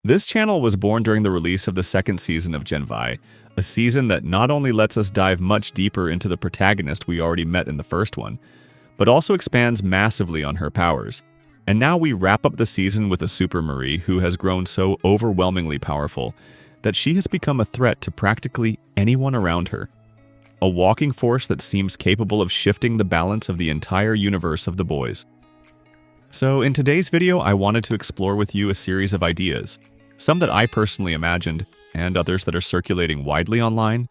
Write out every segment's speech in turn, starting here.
This channel was born during the release of the second season of Gen V, a season that not only lets us dive much deeper into the protagonist we already met in the first one, but also expands massively on her powers. And now we wrap up the season with a Super Marie who has grown so overwhelmingly powerful that she has become a threat to practically anyone around her. A walking force that seems capable of shifting the balance of the entire universe of the boys. So in today's video, I wanted to explore with you a series of ideas, some that I personally imagined, and others that are circulating widely online,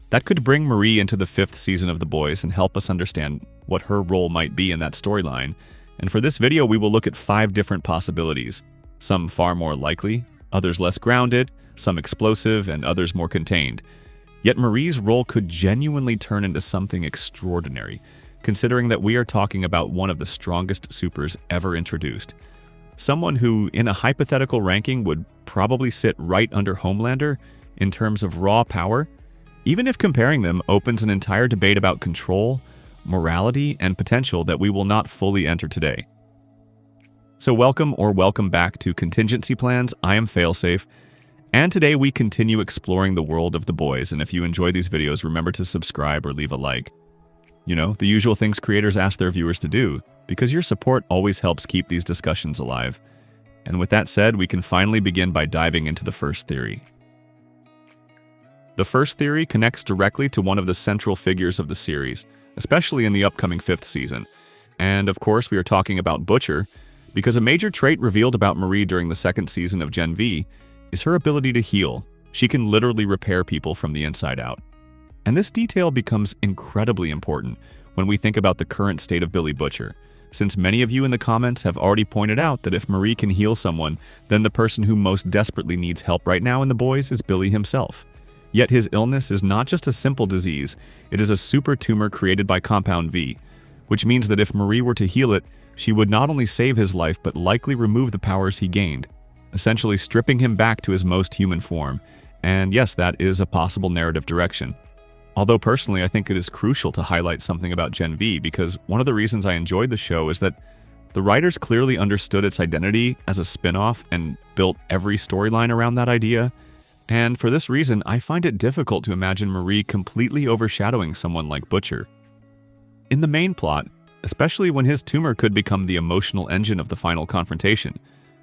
that could bring Marie into the 5th season of The Boys and help us understand what her role might be in that storyline. And for this video, we will look at 5 different possibilities, some far more likely, others less grounded, some explosive, and others more contained. Yet Marie's role could genuinely turn into something extraordinary, considering that we are talking about one of the strongest supers ever introduced. Someone who, in a hypothetical ranking, would probably sit right under Homelander in terms of raw power, even if comparing them opens an entire debate about control, morality, and potential that we will not fully enter today. So welcome back to Contingency Plans. I am Failsafe, and today we continue exploring the world of The Boys, and if you enjoy these videos, remember to subscribe or leave a like. You know, the usual things creators ask their viewers to do, because your support always helps keep these discussions alive. And with that said, we can finally begin by diving into the first theory. The first theory connects directly to one of the central figures of the series, especially in the upcoming 5th season. And of course, we are talking about Butcher, because a major trait revealed about Marie during the 2nd season of Gen V is her ability to heal. She can literally repair people from the inside out. And this detail becomes incredibly important when we think about the current state of Billy Butcher, since many of you in the comments have already pointed out that if Marie can heal someone, then the person who most desperately needs help right now in The Boys is Billy himself. Yet his illness is not just a simple disease, it is a super tumor created by Compound V, which means that if Marie were to heal it, she would not only save his life but likely remove the powers he gained, essentially stripping him back to his most human form. And yes, that is a possible narrative direction. Although personally, I think it is crucial to highlight something about Gen V, because one of the reasons I enjoyed the show is that the writers clearly understood its identity as a spin-off and built every storyline around that idea. And for this reason, I find it difficult to imagine Marie completely overshadowing someone like Butcher. In the main plot, especially when his tumor could become the emotional engine of the final confrontation,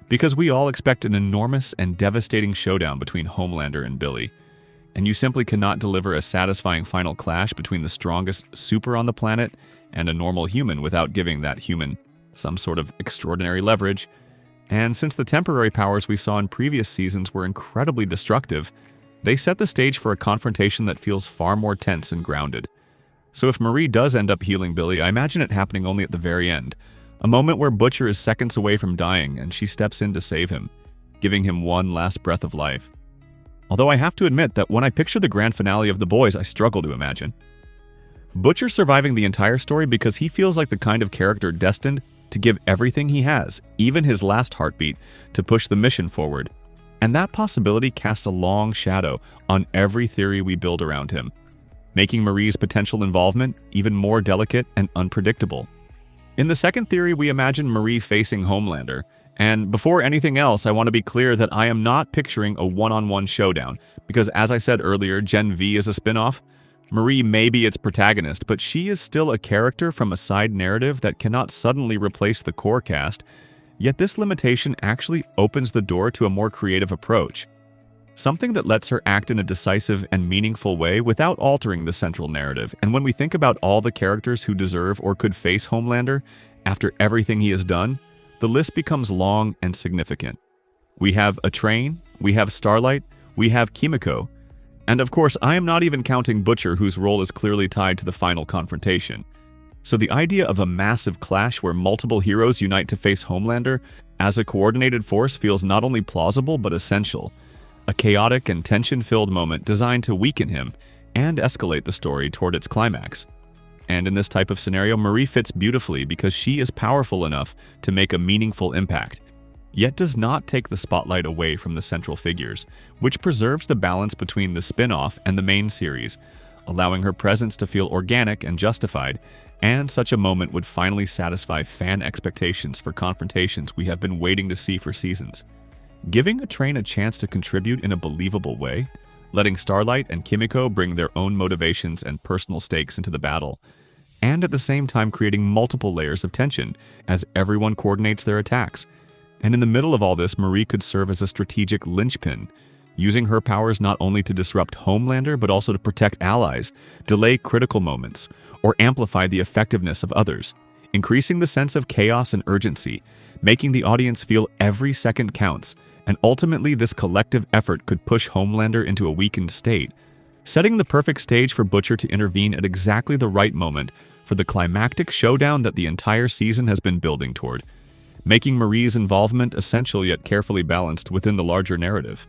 because we all expect an enormous and devastating showdown between Homelander and Billy. And you simply cannot deliver a satisfying final clash between the strongest super on the planet and a normal human without giving that human some sort of extraordinary leverage. And since the temporary powers we saw in previous seasons were incredibly destructive, they set the stage for a confrontation that feels far more tense and grounded. So if Marie does end up healing Billy, I imagine it happening only at the very end, a moment where Butcher is seconds away from dying and she steps in to save him, giving him one last breath of life. Although I have to admit that when I picture the grand finale of The Boys, I struggle to imagine Butcher surviving the entire story, because he feels like the kind of character destined to give everything he has, even his last heartbeat, to push the mission forward. And that possibility casts a long shadow on every theory we build around him, making Marie's potential involvement even more delicate and unpredictable. In the second theory, we imagine Marie facing Homelander. And before anything else, I want to be clear that I am not picturing a one-on-one showdown, because as I said earlier, Gen V is a spin-off. Marie may be its protagonist, but she is still a character from a side narrative that cannot suddenly replace the core cast, yet this limitation actually opens the door to a more creative approach. Something that lets her act in a decisive and meaningful way without altering the central narrative. And when we think about all the characters who deserve or could face Homelander after everything he has done, the list becomes long and significant. We have Atrain, we have Starlight, we have Kimiko, and of course I am not even counting Butcher, whose role is clearly tied to the final confrontation. So the idea of a massive clash where multiple heroes unite to face Homelander as a coordinated force feels not only plausible but essential. A chaotic and tension-filled moment designed to weaken him and escalate the story toward its climax. And in this type of scenario, Marie fits beautifully because she is powerful enough to make a meaningful impact, yet does not take the spotlight away from the central figures, which preserves the balance between the spin-off and the main series, allowing her presence to feel organic and justified, and such a moment would finally satisfy fan expectations for confrontations we have been waiting to see for seasons. giving a train a chance to contribute in a believable way, letting Starlight and Kimiko bring their own motivations and personal stakes into the battle, and at the same time creating multiple layers of tension as everyone coordinates their attacks. And in the middle of all this, Marie could serve as a strategic linchpin, using her powers not only to disrupt Homelander but also to protect allies, delay critical moments, or amplify the effectiveness of others, increasing the sense of chaos and urgency, making the audience feel every second counts, and ultimately this collective effort could push Homelander into a weakened state, setting the perfect stage for Butcher to intervene at exactly the right moment for the climactic showdown that the entire season has been building toward, making Marie's involvement essential yet carefully balanced within the larger narrative.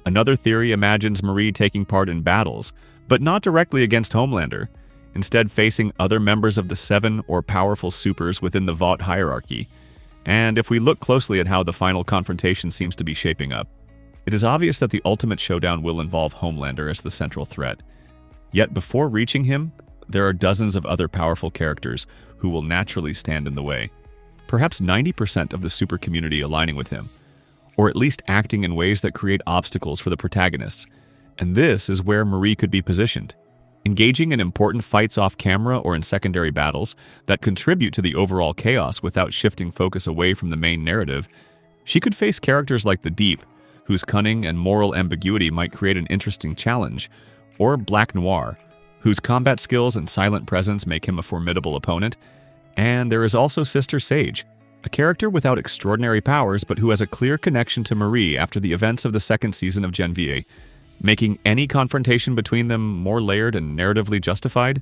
Another theory imagines Marie taking part in battles, but not directly against Homelander, instead facing other members of the 7 or powerful supers within the Vought hierarchy. And if we look closely at how the final confrontation seems to be shaping up, it is obvious that the ultimate showdown will involve Homelander as the central threat. Yet before reaching him, there are dozens of other powerful characters who will naturally stand in the way. Perhaps 90% of the super community aligning with him, or at least acting in ways that create obstacles for the protagonists. And this is where Marie could be positioned, engaging in important fights off camera or in secondary battles that contribute to the overall chaos without shifting focus away from the main narrative. She could face characters like the Deep, whose cunning and moral ambiguity might create an interesting challenge, or Black Noir, whose combat skills and silent presence make him a formidable opponent. And there is also Sister Sage, a character without extraordinary powers but who has a clear connection to Marie after the events of the second season of Gen VA, making any confrontation between them more layered and narratively justified.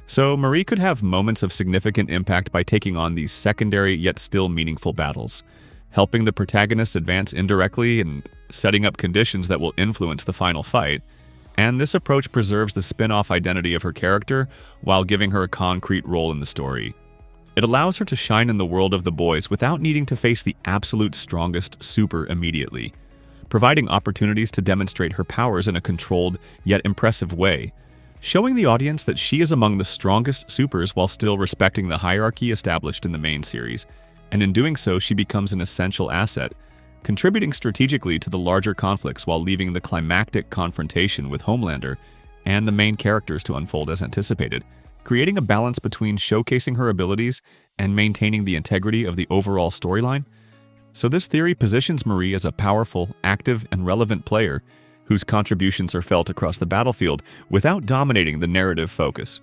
So Marie could have moments of significant impact by taking on these secondary yet still meaningful battles, helping the protagonists advance indirectly and setting up conditions that will influence the final fight. And this approach preserves the spin-off identity of her character while giving her a concrete role in the story. It allows her to shine in the world of the boys without needing to face the absolute strongest super immediately, providing opportunities to demonstrate her powers in a controlled yet impressive way, showing the audience that she is among the strongest supers while still respecting the hierarchy established in the main series, and in doing so she becomes an essential asset, contributing strategically to the larger conflicts while leaving the climactic confrontation with Homelander and the main characters to unfold as anticipated, creating a balance between showcasing her abilities and maintaining the integrity of the overall storyline. So this theory positions Marie as a powerful, active, and relevant player whose contributions are felt across the battlefield without dominating the narrative focus.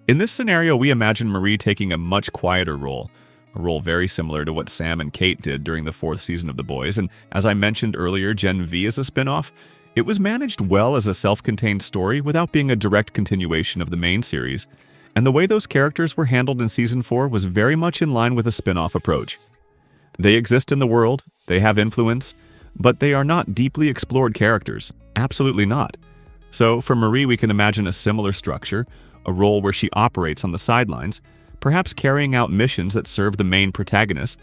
In this scenario, we imagine Marie taking a much quieter role, a role very similar to what Sam and Kate did during the 4th season of The Boys, and as I mentioned earlier, Gen V is a spin-off. It was managed well as a self-contained story without being a direct continuation of the main series, and the way those characters were handled in Season 4 was very much in line with a spin-off approach. They exist in the world, they have influence, but they are not deeply explored characters. Absolutely not. So for Marie, we can imagine a similar structure, a role where she operates on the sidelines, perhaps carrying out missions that serve the main protagonist,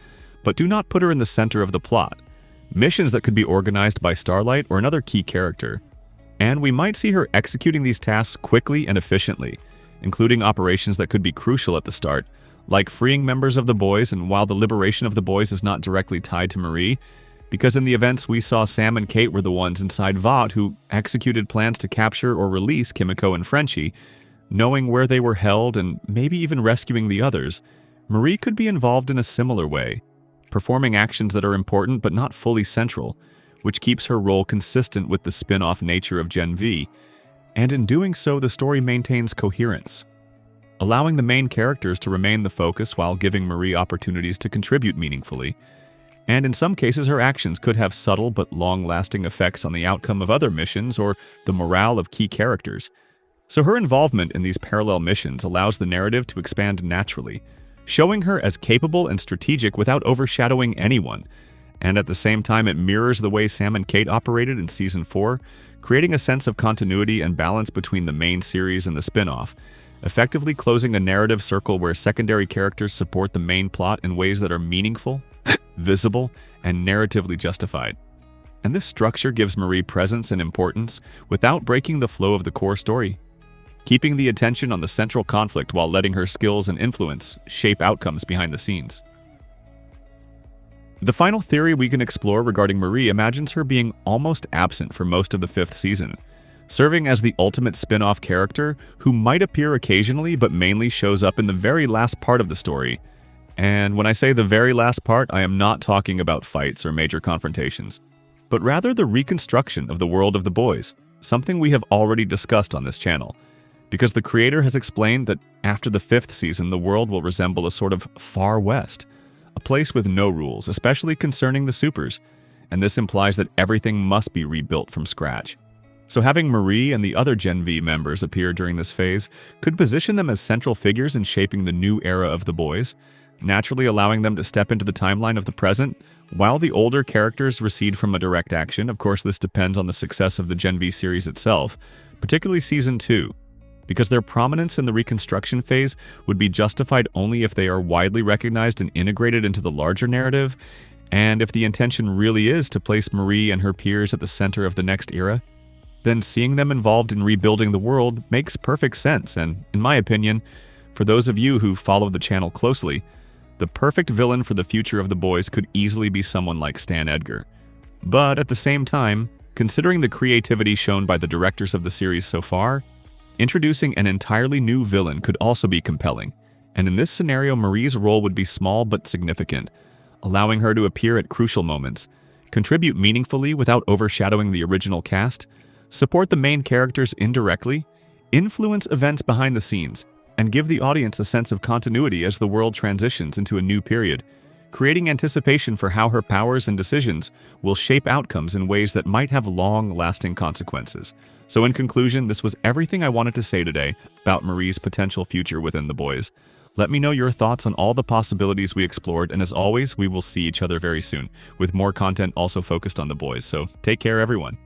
but do not put her in the center of the plot. Missions that could be organized by Starlight or another key character. And we might see her executing these tasks quickly and efficiently, including operations that could be crucial at the start, like freeing members of the boys. And while the liberation of the boys is not directly tied to Marie, because in the events we saw Sam and Kate were the ones inside Vought who executed plans to capture or release Kimiko and Frenchie, knowing where they were held and maybe even rescuing the others, Marie could be involved in a similar way, performing actions that are important but not fully central, which keeps her role consistent with the spin-off nature of Gen V, and in doing so the story maintains coherence, allowing the main characters to remain the focus while giving Marie opportunities to contribute meaningfully. And in some cases her actions could have subtle but long-lasting effects on the outcome of other missions or the morale of key characters. So her involvement in these parallel missions allows the narrative to expand naturally, showing her as capable and strategic without overshadowing anyone. And at the same time, it mirrors the way Sam and Kate operated in Season 4, creating a sense of continuity and balance between the main series and the spin-off, effectively closing a narrative circle where secondary characters support the main plot in ways that are meaningful, visible, and narratively justified. And this structure gives Marie presence and importance without breaking the flow of the core story, keeping the attention on the central conflict while letting her skills and influence shape outcomes behind the scenes. The final theory we can explore regarding Marie imagines her being almost absent for most of the 5th season, serving as the ultimate spin-off character who might appear occasionally but mainly shows up in the very last part of the story. And when I say the very last part, I am not talking about fights or major confrontations, but rather the reconstruction of the world of the boys, something we have already discussed on this channel, because the creator has explained that after the 5th season, the world will resemble a sort of Far West, a place with no rules, especially concerning the supers, and this implies that everything must be rebuilt from scratch. So having Marie and the other Gen V members appear during this phase could position them as central figures in shaping the new era of the boys, naturally allowing them to step into the timeline of the present, while the older characters recede from a direct action. Of course, this depends on the success of the Gen V series itself, particularly Season 2, because their prominence in the reconstruction phase would be justified only if they are widely recognized and integrated into the larger narrative, and if the intention really is to place Marie and her peers at the center of the next era, then seeing them involved in rebuilding the world makes perfect sense, and, in my opinion, for those of you who follow the channel closely, the perfect villain for the future of the boys could easily be someone like Stan Edgar. But at the same time, considering the creativity shown by the directors of the series so far, introducing an entirely new villain could also be compelling, and in this scenario Marie's role would be small but significant, allowing her to appear at crucial moments, contribute meaningfully without overshadowing the original cast, support the main characters indirectly, influence events behind the scenes, and give the audience a sense of continuity as the world transitions into a new period, creating anticipation for how her powers and decisions will shape outcomes in ways that might have long-lasting consequences. So in conclusion, this was everything I wanted to say today about Marie's potential future within the boys. Let me know your thoughts on all the possibilities we explored, and as always, we will see each other very soon, with more content also focused on the boys. So take care, everyone.